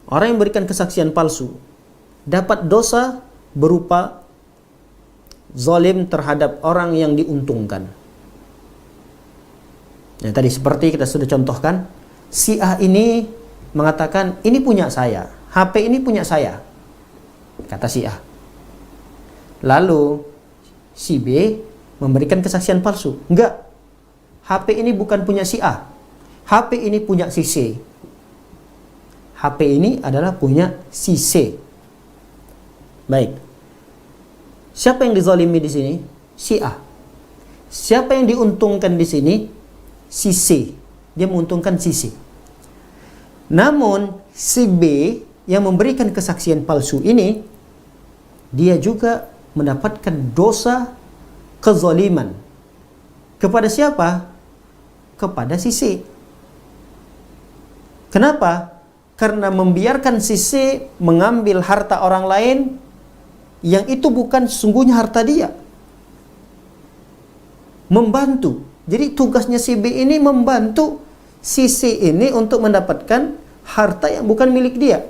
Orang yang memberikan kesaksian palsu dapat dosa berupa zalim terhadap orang yang diuntungkan. Nah, tadi seperti kita sudah contohkan, si A ini mengatakan, ini punya saya, HP ini punya saya, kata si A. Lalu si B memberikan kesaksian palsu, enggak, HP ini bukan punya si A, HP ini punya si C. HP ini adalah punya si C. Baik. Siapa yang dizalimi di sini? Si A. Siapa yang diuntungkan di sini? Si C. Dia menguntungkan si C. Namun si B yang memberikan kesaksian palsu ini, dia juga mendapatkan dosa kezaliman. Kepada siapa? Kepada si C. Kenapa? Karena membiarkan si C mengambil harta orang lain yang itu bukan sesungguhnya harta dia. Membantu. Jadi tugasnya si B ini membantu si C ini untuk mendapatkan harta yang bukan milik dia.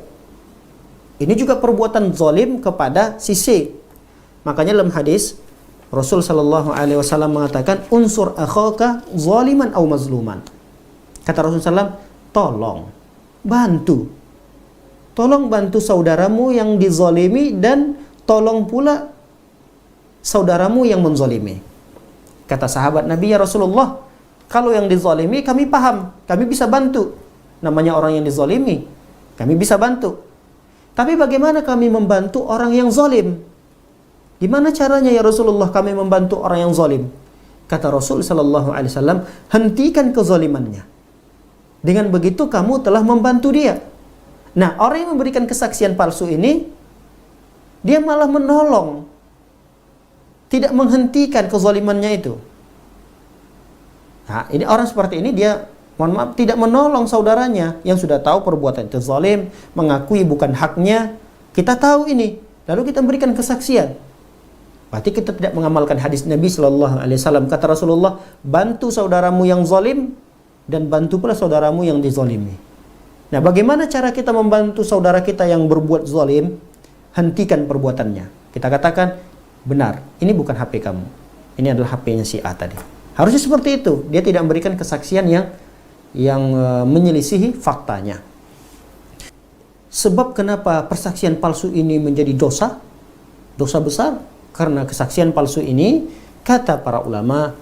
Ini juga perbuatan zalim kepada si C. Makanya dalam hadis Rasul sallallahu alaihi wasallam mengatakan, unsur akhaka zaliman aw mazluman. Kata Rasulullah SAW, tolong bantu saudaramu yang dizalimi, dan tolong pula saudaramu yang menzalimi. Kata sahabat Nabi, ya Rasulullah, kalau yang dizalimi kami paham, kami bisa bantu. Namanya orang yang dizalimi, kami bisa bantu. Tapi bagaimana kami membantu orang yang zalim? Gimana caranya ya Rasulullah kami membantu orang yang zalim? Kata Rasul sallallahu alaihi wasallam, hentikan kezalimannya. Dengan begitu kamu telah membantu dia. Nah, orang yang memberikan kesaksian palsu ini, dia malah menolong, tidak menghentikan kezalimannya itu. Nah, ini orang seperti ini, dia, mohon maaf, tidak menolong saudaranya yang sudah tahu perbuatan itu zalim, mengakui bukan haknya. Kita tahu ini, lalu kita memberikan kesaksian. Berarti kita tidak mengamalkan hadis Nabi sallallahu alaihi wasallam. Kata Rasulullah, bantu saudaramu yang zalim dan bantu pula saudaramu yang dizalimi. Nah, bagaimana cara kita membantu saudara kita yang berbuat zalim? Hentikan perbuatannya. Kita katakan, benar, ini bukan HP kamu. Ini adalah HP-nya si A tadi. Harusnya seperti itu. Dia tidak memberikan kesaksian yang menyelisihi faktanya. Sebab kenapa persaksian palsu ini menjadi dosa? Dosa besar. Karena kesaksian palsu ini, kata para ulama,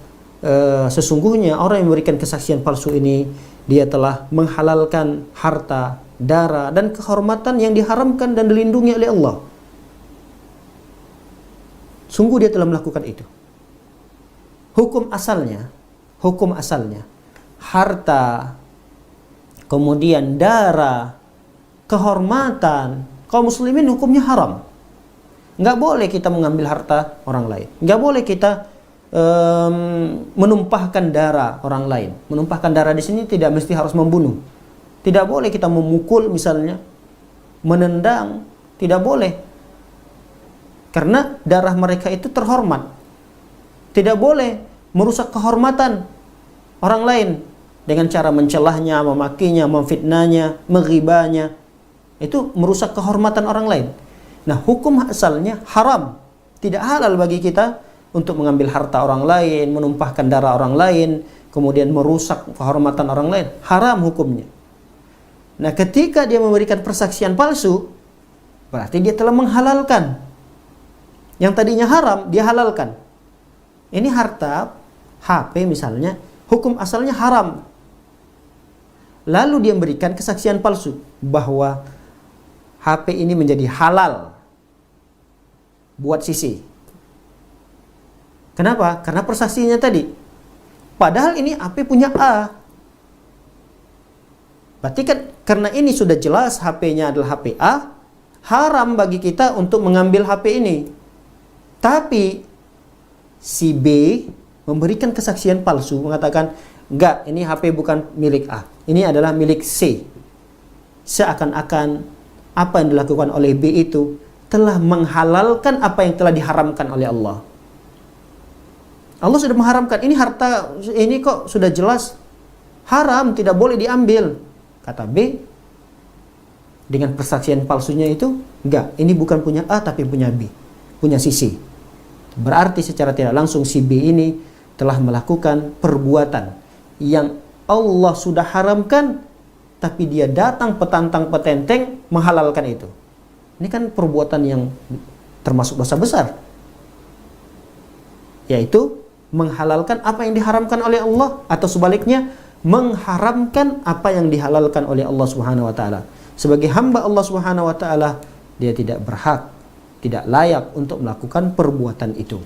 sesungguhnya orang yang memberikan kesaksian palsu ini, dia telah menghalalkan harta, darah, dan kehormatan yang diharamkan dan dilindungi oleh Allah. Sungguh dia telah melakukan itu. Hukum asalnya, harta, kemudian darah, kehormatan, kaum muslimin hukumnya haram. Nggak boleh kita mengambil harta orang lain. Nggak boleh kita menumpahkan darah orang lain. Menumpahkan darah di sini tidak mesti harus membunuh. Tidak boleh kita memukul misalnya, menendang, tidak boleh. Karena darah mereka itu terhormat. Tidak boleh merusak kehormatan orang lain dengan cara mencelahnya, memakinya, memfitnahnya, menghibahnya. Itu merusak kehormatan orang lain. Nah, hukum asalnya haram. Tidak halal bagi kita untuk mengambil harta orang lain, menumpahkan darah orang lain, kemudian merusak kehormatan orang lain. Haram hukumnya. Nah, ketika dia memberikan persaksian palsu, berarti dia telah menghalalkan. Yang tadinya haram, dia halalkan. Ini harta, HP misalnya, hukum asalnya haram. Lalu dia memberikan kesaksian palsu bahwa HP ini menjadi halal buat sisi. Kenapa? Karena persaksinya tadi. Padahal ini HP punya A. Berarti kan karena ini sudah jelas HP-nya adalah HP A, haram bagi kita untuk mengambil HP ini. Tapi si B memberikan kesaksian palsu, mengatakan, enggak, ini HP bukan milik A, ini adalah milik C. Seakan-akan apa yang dilakukan oleh B itu telah menghalalkan apa yang telah diharamkan oleh Allah. Allah sudah mengharamkan, ini harta ini kok sudah jelas haram, tidak boleh diambil. Kata B, dengan persaksian palsunya itu, enggak, ini bukan punya A tapi punya B, punya si C. Berarti secara tidak langsung si B ini telah melakukan perbuatan yang Allah sudah haramkan, tapi dia datang petantang petenteng menghalalkan itu. Ini kan perbuatan yang termasuk dosa besar, yaitu menghalalkan apa yang diharamkan oleh Allah, atau sebaliknya mengharamkan apa yang dihalalkan oleh Allah Subhanahu wa taala. Sebagai hamba Allah Subhanahu wa taala, dia tidak berhak, tidak layak untuk melakukan perbuatan itu.